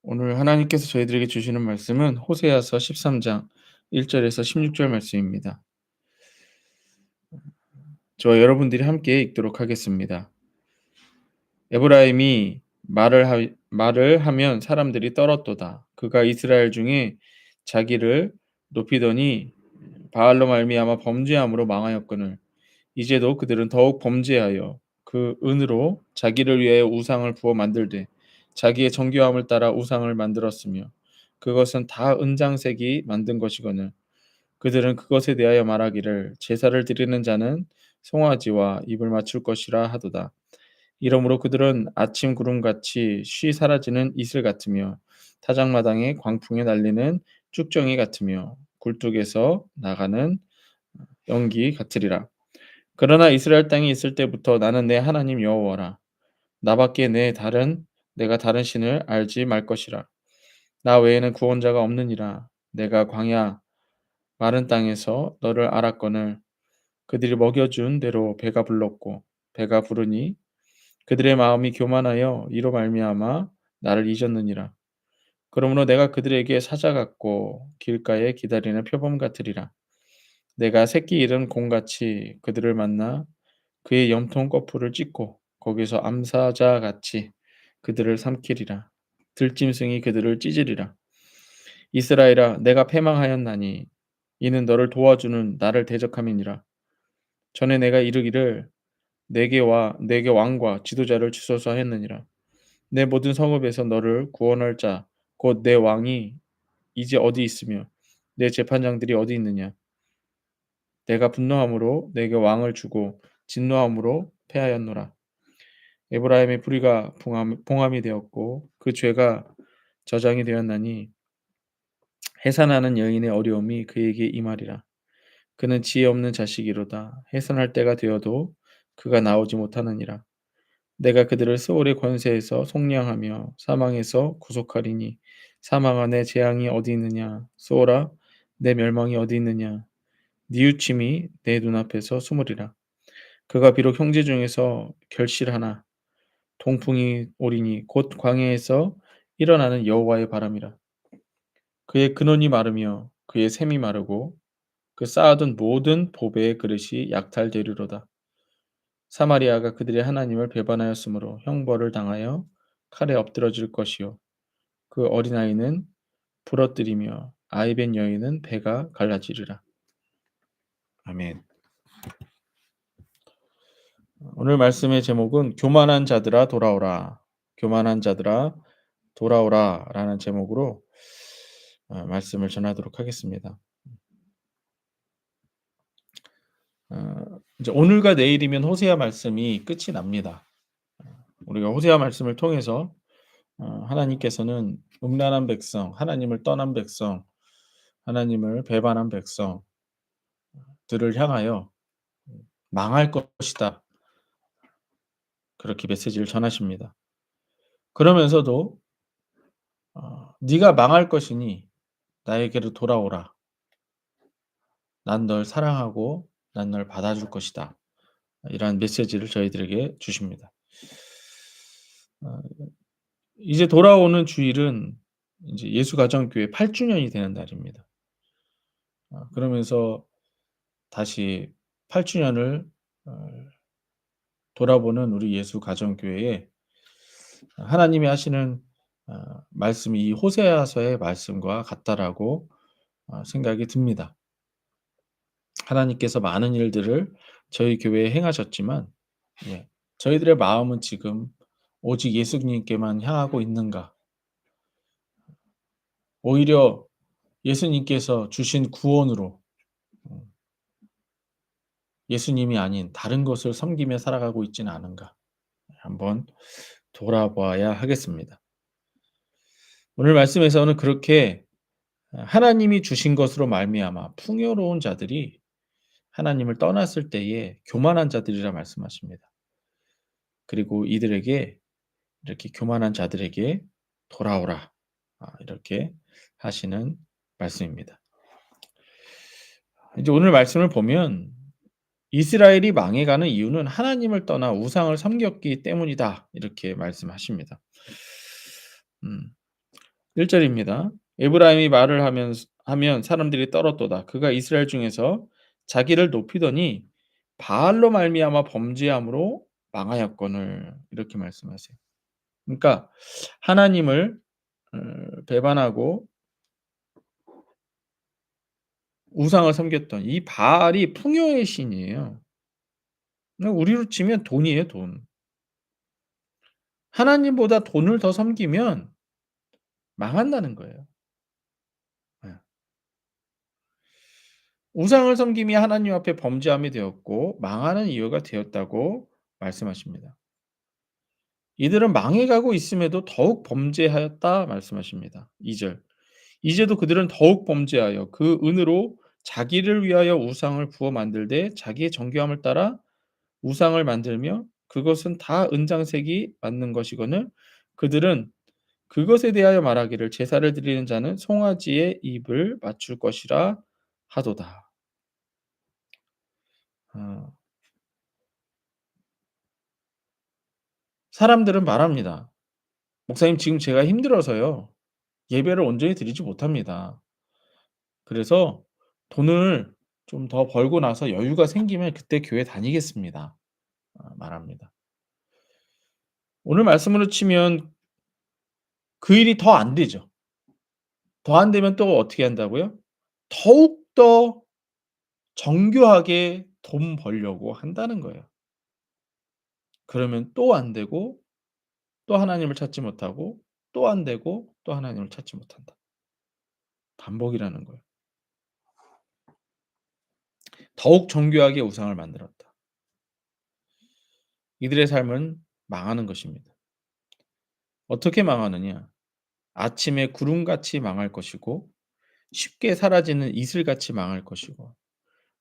오늘 하나님께서 저희들에게 주시는 말씀은 호세아서 13장 1절에서 16절 말씀입니다. 저와 여러분들이 함께 읽도록 하겠습니다. 에브라임이 말을 하면 사람들이 떨었도다. 그가 이스라엘 중에 자기를 높이더니 바알로 말미암아 범죄함으로 망하였거늘 이제도 그들은 더욱 범죄하여 그 은으로 자기를 위하여 우상을 부어 만들되 자기의 정교함을 따라 우상을 만들었으며 그것은 다 은장색이 만든 것이거늘 그들은 그것에 대하여 말하기를 제사를 드리는 자는 송아지와 입을 맞출 것이라 하도다. 이러므로 그들은 아침 구름같이 쉬 사라지는 이슬 같으며 타작마당의 광풍에 날리는 쭉정이 같으며 굴뚝에서 나가는 연기 같으리라. 그러나 이스라엘 땅에 있을 때부터 나는 내 하나님 여호와라. 나밖에 내가 다른 신을 알지 말 것이라. 나 외에는 구원자가 없느니라. 내가 광야 마른 땅에서 너를 알았거늘 그들이 먹여준 대로 배가 불렀고 배가 부르니 그들의 마음이 교만하여 이로 말미암아 나를 잊었느니라. 그러므로 내가 그들에게 사자 같고 길가에 기다리는 표범 같으리라. 내가 새끼 잃은 곰같이 그들을 만나 그의 염통 거풀을 찢고 거기서 암사자 같이 그들을 삼키리라. 들짐승이 그들을 찢으리라. 이스라엘아, 내가 패망하였나니 이는 너를 도와주는 나를 대적함이니라. 전에 내가 이르기를 내게 왕과 지도자를 주소서 했느니라. 내 모든 성읍에서 너를 구원할 자 곧 내 왕이 이제 어디 있으며 내 재판장들이 어디 있느냐. 내가 분노함으로 내게 왕을 주고 진노함으로 패하였노라. 에브라임의 불의가 봉함이 되었고 그 죄가 저장이 되었나니 해산하는 여인의 어려움이 그에게 임하리라. 그는 지혜 없는 자식이로다. 해산할 때가 되어도 그가 나오지 못하느니라. 내가 그들을 스올의 권세에서 속량하며 사망에서 구속하리니 사망아 내 재앙이 어디 있느냐. 스올아 내 멸망이 어디 있느냐. 뉘우침이 내 눈앞에서 숨으리라. 그가 비록 형제 중에서 결실하나 동풍이 오리니 곧 광야에서 일어나는 여호와의 바람이라. 그의 근원이 마르며 그의 샘이 마르고 그 쌓아둔 모든 보배의 그릇이 약탈되리로다. 사마리아가 그들의 하나님을 배반하였으므로 형벌을 당하여 칼에 엎드러질 것이요 그 어린아이는 부러뜨리며 아이벤 여인은 배가 갈라지리라. 아멘. 오늘 말씀의 제목은 교만한 자들아 돌아오라. 교만한 자들아 돌아오라라는 제목으로 말씀을 전하도록 하겠습니다. 이제 오늘과 내일이면 호세아 말씀이 끝이 납니다. 우리가 호세아 말씀을 통해서 하나님께서는 음란한 백성, 하나님을 떠난 백성, 하나님을 배반한 백성들을 향하여 망할 것이다. 그렇게 메시지를 전하십니다. 그러면서도 네가 망할 것이니 나에게로 돌아오라. 난 널 사랑하고 난 널 받아줄 것이다. 이러한 메시지를 저희들에게 주십니다. 어 이제 돌아오는 주일은 이제 예수가정교회 8주년이 되는 날입니다. 그러면서 다시 8주년을 돌아보는 우리 예수가정교회에 하나님이 하시는 말씀이 이 호세아서의 말씀과 같다라고 생각이 듭니다. 하나님께서 많은 일들을 저희 교회에 행하셨지만 저희들의 마음은 지금 오직 예수님께만 향하고 있는가? 오히려 예수님께서 주신 구원으로 예수님이 아닌 다른 것을 섬기며 살아가고 있지는 않은가? 한번 돌아봐야 하겠습니다. 오늘 말씀에서는 그렇게 하나님이 주신 것으로 말미암아 풍요로운 자들이 하나님을 떠났을 때에 교만한 자들이라 말씀하십니다. 그리고 이들에게 이렇게 교만한 자들에게 돌아오라. 이렇게 하시는 말씀입니다. 이제 오늘 말씀을 보면 이스라엘이 망해가는 이유는 하나님을 떠나 우상을 섬겼기 때문이다. 이렇게 말씀하십니다. 1 절입니다. 에브라임이 말을 하면 사람들이 떨었도다. 그가 이스라엘 중에서 자기를 높이더니 바알로 말미암아 범죄함으로 망하였거늘. 이렇게 말씀하세요. 그러니까 하나님을 배반하고 우상을 섬겼던 이 바알이 풍요의 신이에요. 우리로 치면 돈이에요, 돈. 하나님보다 돈을 더 섬기면 망한다는 거예요. 예. 우상을 섬김이 하나님 앞에 범죄함이 되었고 망하는 이유가 되었다고 말씀하십니다. 이들은 망해가고 있음에도 더욱 범죄하였다 말씀하십니다. 2 절. 이제도 그들은 더욱 범죄하여 그 은으로 자기를 위하여 우상을 부어 만들되 자기의 정교함을 따라 우상을 만들며 그것은 다 은장색이 맞는 것이거늘 그들은 그것에 대하여 말하기를 제사를 드리는 자는 송아지의 입을 맞출 것이라 하도다. 어, 사람들은 말합니다. 목사님 지금 제가 힘들어서요. 예배를 온전히 드리지 못합니다. 그래서 돈을 좀 더 벌고 나서 여유가 생기면 그때 교회 다니겠습니다. 말합니다. 오늘 말씀으로 치면 그 일이 더 안 되죠. 더 안 되면 또 어떻게 한다고요? 더욱더 정교하게 돈 벌려고 한다는 거예요. 그러면 또 안 되고 또 하나님을 찾지 못하고 또 안 되고 또 하나님을 찾지 못한다. 반복이라는 거예요. 더욱 정교하게 우상을 만들었다. 이들의 삶은 망하는 것입니다. 어떻게 망하느냐? 아침에 구름같이 망할 것이고 쉽게 사라지는 이슬같이 망할 것이고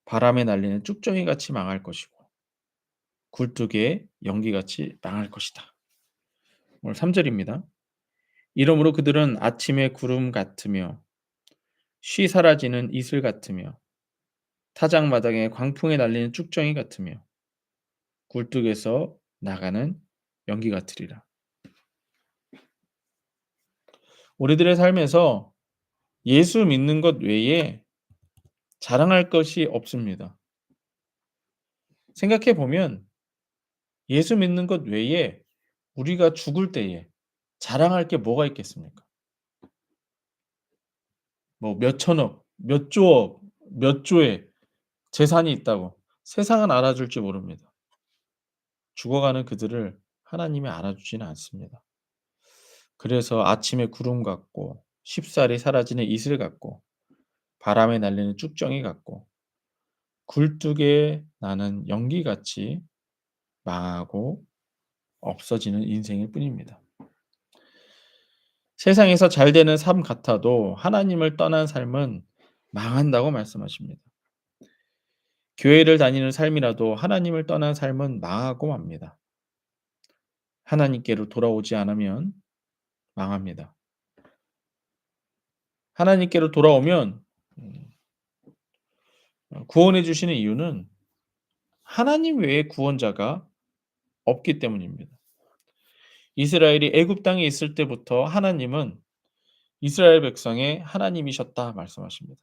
바람에 날리는 쭉정이같이 망할 것이고 굴뚝의 연기같이 망할 것이다. 오늘 3 절입니다. 이러므로 그들은 아침의 구름 같으며 쉬 사라지는 이슬 같으며 타작마당에 광풍에 날리는 쭉정이 같으며 굴뚝에서 나가는 연기 같으리라. 우리들의 삶에서 예수 믿는 것 외에 자랑할 것이 없습니다. 생각해 보면 예수 믿는 것 외에 우리가 죽을 때에 자랑할 게 뭐가 있겠습니까? 뭐 몇 천억, 몇 조억, 몇 조의 재산이 있다고 세상은 알아줄지 모릅니다. 죽어가는 그들을 하나님이 알아주지는 않습니다. 그래서 아침의 구름 같고 쉽사리 사라지는 이슬 같고 바람에 날리는 쭉정이 같고 굴뚝에 나는 연기같이 망하고 없어지는 인생일 뿐입니다. 세상에서 잘 되는 삶 같아도 하나님을 떠난 삶은 망한다고 말씀하십니다. 교회를 다니는 삶이라도 하나님을 떠난 삶은 망하고 맙니다. 하나님께로 돌아오지 않으면 망합니다. 하나님께로 돌아오면 음 구원해 주시는 이유는 하나님 외에 구원자가 없기 때문입니다. 이스라엘이 애굽 땅에 있을 때부터 하나님은 이스라엘 백성의 하나님이셨다 말씀하십니다.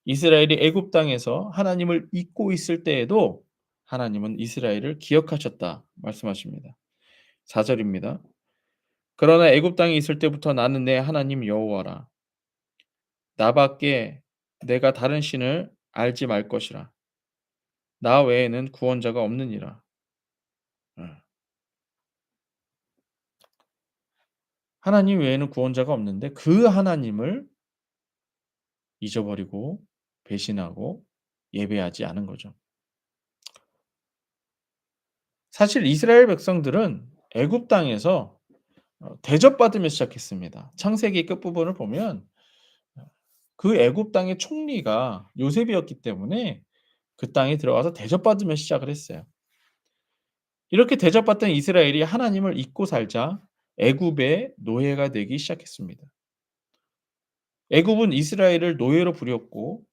이스라엘이 애굽 땅에서 하나님을 잊고 있을 때에도 하나님은 이스라엘을 기억하셨다 말씀하십니다. 4 절입니다. 그러나 애굽 땅에 있을 때부터 나는 내 하나님 여호와라. 나밖에 내가 다른 신을 알지 말 것이라. 나 외에는 구원자가 없느니라. 예. 하나님 외에는 구원자가 없는데 그 하나님을 잊어버리고 배신하고 예배하지 않은 거죠. 사실 이스라엘 백성들은 애굽 땅에서 대접받으며 시작했습니다. 창세기 끝부분을 보면 그 애굽 땅의 총리가 요셉이었기 때문에 그 땅에 들어가서 대접받으며 시작을 했어요. 이렇게 대접받던 이스라엘이 하나님을 잊고 살자 애굽의 노예가 되기 시작했습니다. 애굽은 이스라엘을 노예로 부렸고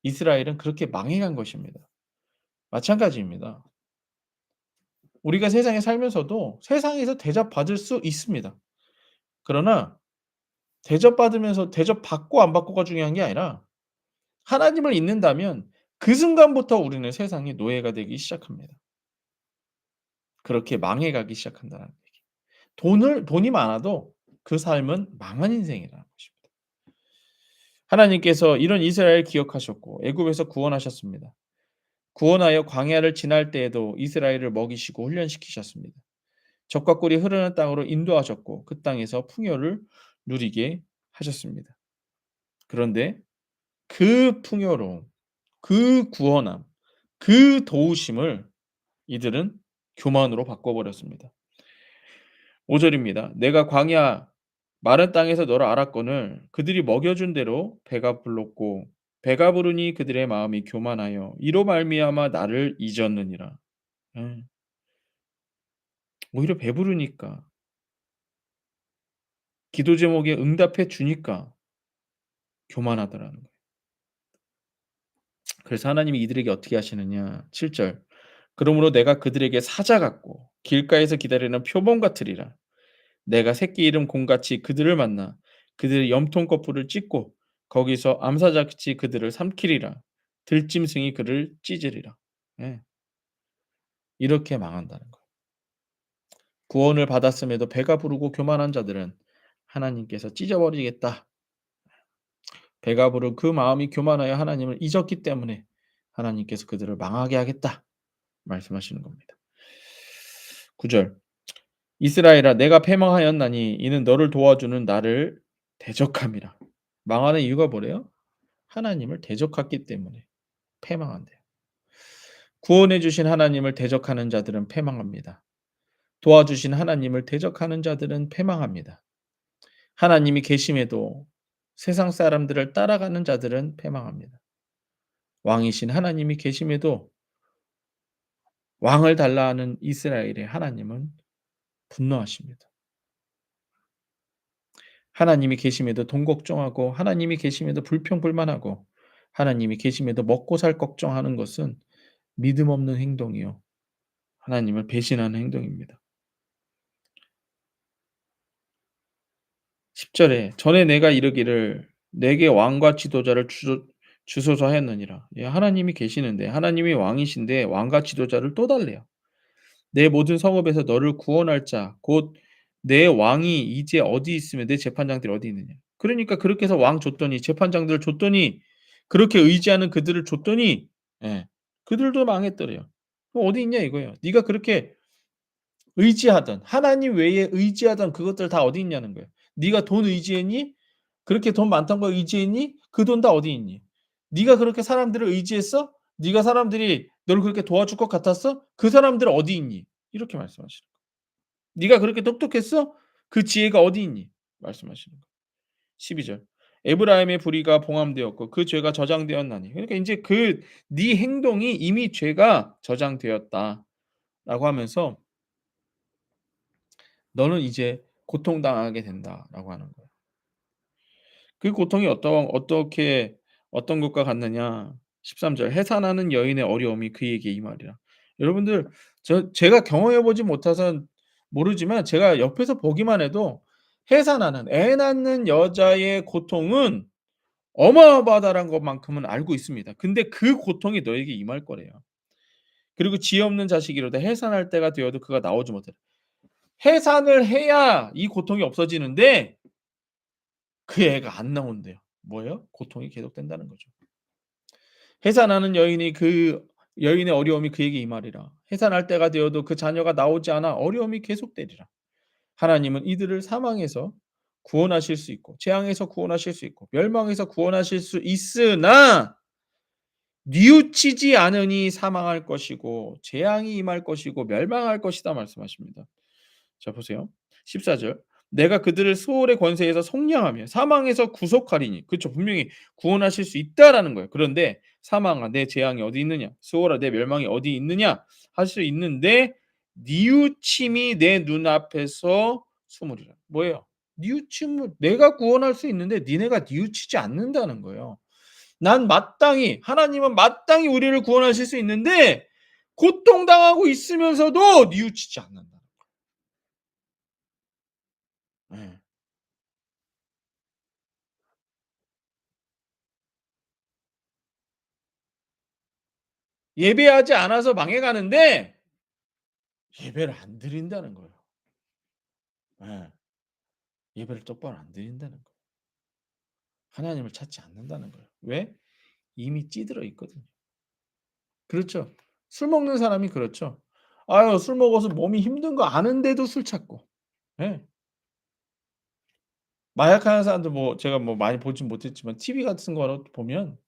이스라엘은 그렇게 망해간 것입니다. 마찬가지입니다. 우리가 세상에 살면서도 세상에서 대접받을 수 있습니다. 그러나 대접받고 안 받고가 중요한 게 아니라 하나님을 잊는다면 그 순간부터 우리는 세상의 노예가 되기 시작합니다. 그렇게 망해가기 시작한다는 얘기. 돈이 많아도 그 삶은 망한 인생이라는 것입니다. 하나님께서 이런 이스라엘을 기억하셨고 애굽에서 구원하셨습니다. 구원하여 광야를 지날 때에도 이스라엘을 먹이시고 훈련시키셨습니다. 적과 꿀이 흐르는 땅으로 인도하셨고 그 땅에서 풍요를 누리게 하셨습니다. 그런데 그 풍요로움, 그 구원함, 그 도우심을 이들은 교만으로 바꿔버렸습니다. 5 절입니다. "내가 광야 마른 땅에서 너를 알았거늘 그들이 먹여준 대로 배가 불렀고 배가 부르니 그들의 마음이 교만하여 이로 말미암아 나를 잊었느니라." 예. 오히려 배부르니까 기도 제목에 응답해 주니까 교만하더라는 거예요. 그래서 하나님이 이들에게 어떻게 하시느냐. 7 절. "그러므로 내가 그들에게 사자 같고 길가에서 기다리는 표범 같으리라. 내가 새끼 이름 곰같이 그들을 만나 그들의 염통 거풀을 찢고 거기서 암사자같이 그들을 삼키리라. 들짐승이 그를 찢으리라." 예. 이렇게 망한다는 거예요. 구원을 받았음에도 배가 부르고 교만한 자들은 하나님께서 찢어버리겠다. 배가 부른 그 마음이 교만하여 하나님을 잊었기 때문에 하나님께서 그들을 망하게 하겠다 말씀하시는 겁니다. 9 절. "이스라엘아 내가 패망하였나니 이는 너를 도와주는 나를 대적함이라." 망하는 이유가 뭐래요? 하나님을 대적했기 때문에 패망한대요. 구원해 주신 하나님을 대적하는 자들은 패망합니다. 도와주신 하나님을 대적하는 자들은 패망합니다. 하나님이 계심에도 세상 사람들을 따라가는 자들은 패망합니다. 왕이신 하나님이 계심에도 왕을 달라 하는 이스라엘의 하나님은 분노하십니다. 하나님이 계심에도 돈 걱정하고 하나님이 계심에도 불평불만하고 하나님이 계심에도 먹고 살 걱정하는 것은 믿음 없는 행동이요. 하나님을 배신하는 행동입니다. 10 절에 "전에 내가 이르기를 내게 왕과 지도자를 주소서 하였느니라." 예, 하나님이 계시는데 하나님이 왕이신데 왕과 지도자를 또 달래요. "내 모든 성읍에서 너를 구원할 자 곧 내 왕이 이제 어디 있으며 내 재판장들이 어디 있느냐." 그러니까 그렇게 해서 왕 줬더니 재판장들을 줬더니 그렇게 의지하는 그들을 줬더니 예, 그들도 망했더래요. "그럼 어디 있냐?" 이거예요. 네가 그렇게 의지하던 하나님 외에 의지하던 그것들 다 어디 있냐는 거예요. 네가 돈 의지했니? 그렇게 돈 많던 거 의지했니? 그 돈 다 어디 있니? 네가 그렇게 사람들을 의지했어? 네가 사람들이 너를 그렇게 도와줄 것 같았어? 그 사람들은 어디 있니? 이렇게 말씀하시는 거예요. 네가 그렇게 똑똑했어? 그 지혜가 어디 있니? 말씀하시는 거예요. 12 절. "에브라임의 불의가 봉함되었고 그 죄가 저장되었나니." 그러니까 인제 "네 행동이 이미 죄가 저장되었다."라고 하면서 "너는 이제 고통당하게 된다."라고 하는 거예요. 그 고통이 어떻게 어떤 것과 같느냐. 13 절. "해산하는 여인의 어려움이 그에게 임하리라." 여러분들 제가 경험해 보지 못해서는 모르지만 제가 옆에서 보기만 해도 해산하는 애 낳는 여자의 고통은 어마어마하다는 것만큼은 알고 있습니다. 근데 그 고통이 너에게 임할 거래요. 그리고 "지혜 없는 자식이로되 해산할 때가 되어도 그가 나오지 못하리라." 해산을 해야 이 고통이 없어지는데 그 애가 안 나온대요. 뭐예요? 고통이 계속된다는 거죠. 해산하는 여인이 그 여인의 어려움이 그에게 임하리라. 해산할 때가 되어도 그 자녀가 나오지 않아 어려움이 계속되리라. 하나님은 이들을 사망에서 구원하실 수 있고 재앙에서 구원하실 수 있고 멸망에서 구원하실 수 있으나 뉘우치지 않으니 사망할 것이고 재앙이 임할 것이고 멸망할 것이다 말씀하십니다. 자 보세요. 14 절. "내가 그들을 수월의 권세에서 속량하며 사망에서 구속하리니." 그쵸. 분명히 구원하실 수 있다라는 거예요. 그런데 "사망아 내 재앙이 어디 있느냐? 수월아 내 멸망이 어디 있느냐?" 할 수 있는데 뉘우침이 내 눈앞에서 숨으리라. 뭐예요? 뉘우침을 내가 구원할 수 있는데 니네가 뉘우치지 않는다는 거예요. 난 마땅히 하나님은 마땅히 우리를 구원하실 수 있는데 고통당하고 있으면서도 뉘우치지 않는다. 예. 예배하지 않아서 망해 가는데 예배를 안 드린다는 거예요. 예. 예배를 똑바로 안 드린다는 거예요. 하나님을 찾지 않는다는 거예요. 왜? 이미 찌들어 있거든요. 그렇죠. 술 먹는 사람이 그렇죠. 아유 술 먹어서 몸이 힘든 거 아는데도 술 찾고. 예. 마약하는 사람들 뭐 제가 뭐 많이 보진 못했지만 TV 같은 거로 보면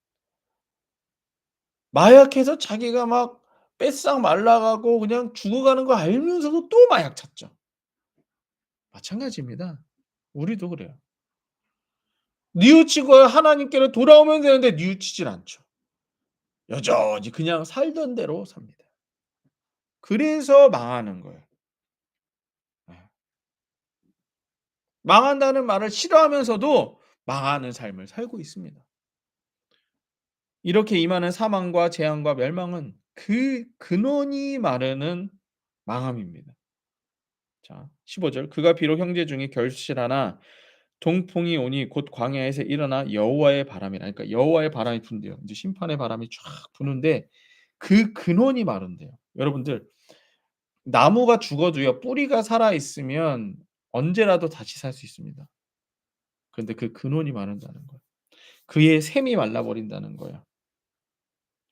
마약해서 자기가 막 뺏싹 말라가고 그냥 죽어가는 거 알면서도 또 마약 찾죠. 마찬가지입니다. 우리도 그래요. 뉘우치고 하나님께로 돌아오면 되는데 뉘우치질 않죠. 여전히 그냥 살던 대로 삽니다. 그래서 망하는 거예요. 예. 망한다는 말을 싫어하면서도 망하는 삶을 살고 있습니다. 이렇게 임하는 사망과 재앙과 멸망은 그 근원이 마르는 망함입니다. 자 15 절 그가 비록 형제 중에 결실하나 동풍이 오니 곧 광야에서 일어나 여호와의 바람이라. 그러니까 여호와의 바람이 분대요. 인제 심판의 바람이 쫙 부는데 그 근원이 마른대요. 여러분들 나무가 죽어도요 뿌리가 살아 있으면 언제라도 다시 살 수 있습니다. 그런데 그 근원이 마른다는 거예요. 그의 샘이 말라 버린다는 거예요.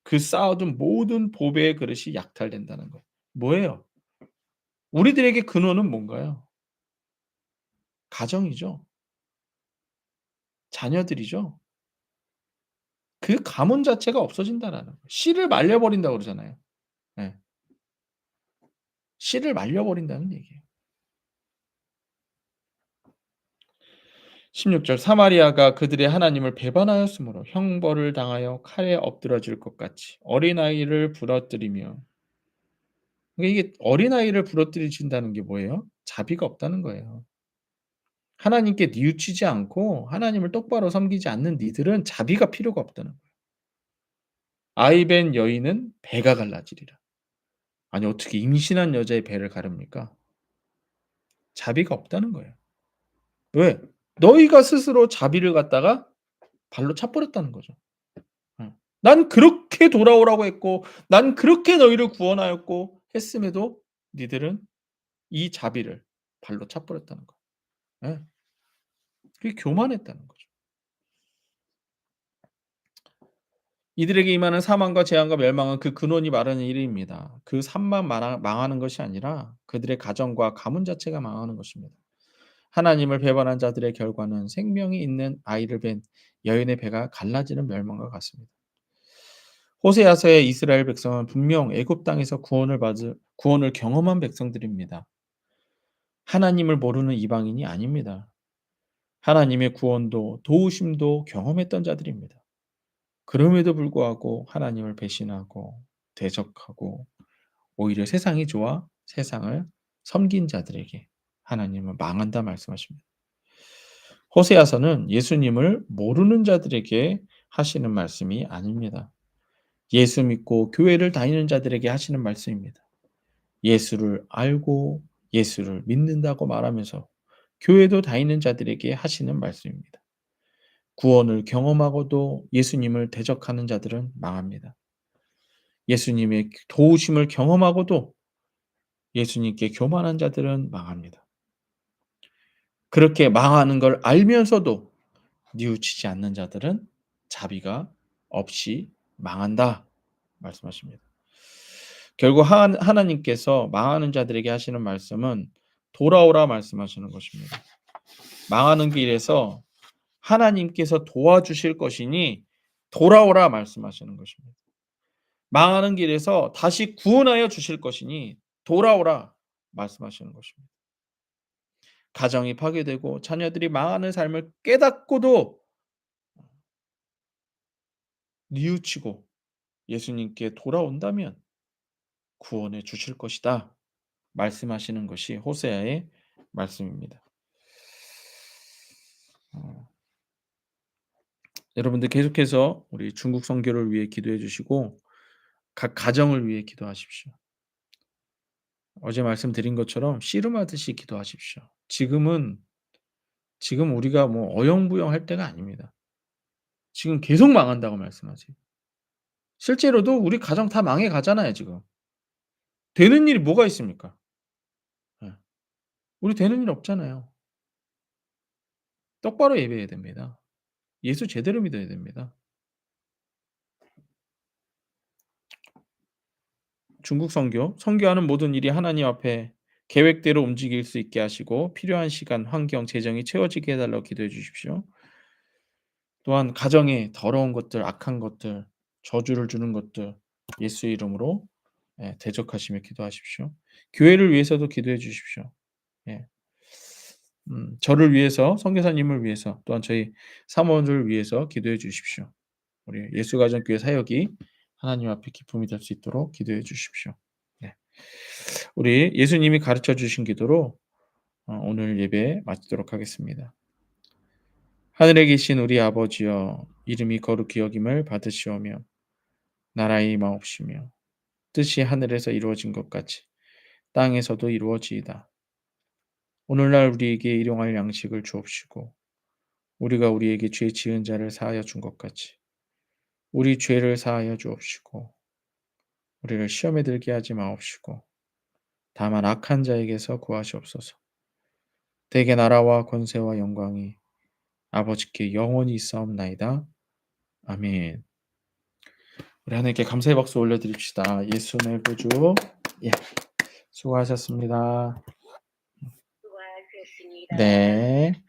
그 쌓아둔 모든 보배의 그릇이 약탈된다는 거예요. 뭐예요? 우리들에게 근원은 뭔가요? 가정이죠. 자녀들이죠. 그 가문 자체가 없어진다라는 거예요. 씨를 말려 버린다고 그러잖아요. 예. 씨를 말려 버린다는 얘기예요. 16절 사마리아가 그들의 하나님을 배반하였으므로 형벌을 당하여 칼에 엎드러질 것 같이 어린아이를 부러뜨리며 그러니까 이게 어린아이를 부러뜨리신다는 게 뭐예요? 자비가 없다는 거예요. 하나님께 뉘우치지 않고 하나님을 똑바로 섬기지 않는 니들은 자비가 필요가 없다는 거예요. 아이 벤 여인은 배가 갈라지리라. 아니 어떻게 임신한 여자의 배를 가릅니까? 자비가 없다는 거예요. 왜? 너희가 스스로 자비를 갖다가 발로 차 버렸다는 거죠. 예. 난 그렇게 돌아오라고 했고 난 그렇게 너희를 구원하였고 했음에도 니들은 이 자비를 발로 차 버렸다는 거예요. 예. 그게 교만했다는 거죠. 이들에게 임하는 사망과 재앙과 멸망은 그 근원이 마르는 일입니다. 그 삶만 망하는 것이 아니라 그들의 가정과 가문 자체가 망하는 것입니다. 하나님을 배반한 자들의 결과는 생명이 있는 아이를 뵌 여인의 배가 갈라지는 멸망과 같습니다. 호세아서의 이스라엘 백성은 분명 애굽 땅에서 구원을 경험한 백성들입니다. 하나님을 모르는 이방인이 아닙니다. 하나님의 구원도 도우심도 경험했던 자들입니다. 그럼에도 불구하고 하나님을 배신하고 대적하고 오히려 세상이 좋아 세상을 섬긴 자들에게 하나님은 망한다 말씀하십니다. 호세아서는 예수님을 모르는 자들에게 하시는 말씀이 아닙니다. 예수 믿고 교회를 다니는 자들에게 하시는 말씀입니다. 예수를 알고 예수를 믿는다고 말하면서 교회도 다니는 자들에게 하시는 말씀입니다. 구원을 경험하고도 예수님을 대적하는 자들은 망합니다. 예수님의 도우심을 경험하고도 예수님께 교만한 자들은 망합니다. 그렇게 망하는 걸 알면서도 뉘우치지 않는 자들은 자비가 없이 망한다 말씀하십니다. 결국 하나님께서 망하는 자들에게 하시는 말씀은 돌아오라 말씀하시는 것입니다. 망하는 길에서 하나님께서 도와주실 것이니 돌아오라 말씀하시는 것입니다. 망하는 길에서 다시 구원하여 주실 것이니 돌아오라 말씀하시는 것입니다. 가정이 파괴되고 자녀들이 망하는 삶을 깨닫고도 뉘우치고 예수님께 돌아온다면 구원해 주실 것이다 말씀하시는 것이 호세아의 말씀입니다. 어, 여러분들 계속해서 우리 중국 선교를 위해 기도해 주시고 각 가정을 위해 기도하십시오. 어제 말씀드린 것처럼 씨름하듯이 기도하십시오. 지금 우리가 뭐 어영부영할 때가 아닙니다. 지금 계속 망한다고 말씀하세요. 실제로도 우리 가정 다 망해 가잖아요 지금. 되는 일이 뭐가 있습니까? 예. 우리 되는 일 없잖아요. 똑바로 예배해야 됩니다. 예수 제대로 믿어야 됩니다. 중국 선교, 선교하는 모든 일이 하나님 앞에 계획대로 움직일 수 있게 하시고 필요한 시간, 환경, 재정이 채워지게 해 달라고 기도해 주십시오. 또한 가정에 더러운 것들, 악한 것들, 저주를 주는 것들 예수의 이름으로 대적하시며 기도하십시오. 교회를 위해서도 기도해 주십시오. 예. 저를 위해서 선교사님을 위해서 또한 저희 사모를 위해서 기도해 주십시오. 우리 예수가정교회 사역이 하나님 앞에 기쁨이 될 수 있도록 기도해 주십시오. 네. 우리 예수님이 가르쳐 주신 기도로 오늘 예배 마치도록 하겠습니다. 하늘에 계신 우리 아버지여 이름이 거룩히 여김을 받으시오며 나라의 임하옵시며 뜻이 하늘에서 이루어진 것 같이 땅에서도 이루어지이다. 오늘날 우리에게 일용할 양식을 주옵시고 우리가 우리에게 죄 지은 자를 사하여 준 것 같이 우리 죄를 사하여 주옵시고 우리를 시험에 들게 하지 마옵시고 다만 악한 자에게서 구하시옵소서. 대개 나라와 권세와 영광이 아버지께 영원히 있사옵나이다. 아멘. 우리 하나님께 감사의 박수 올려드립시다. 예수의 구주. 예, 수고하셨습니다. 네.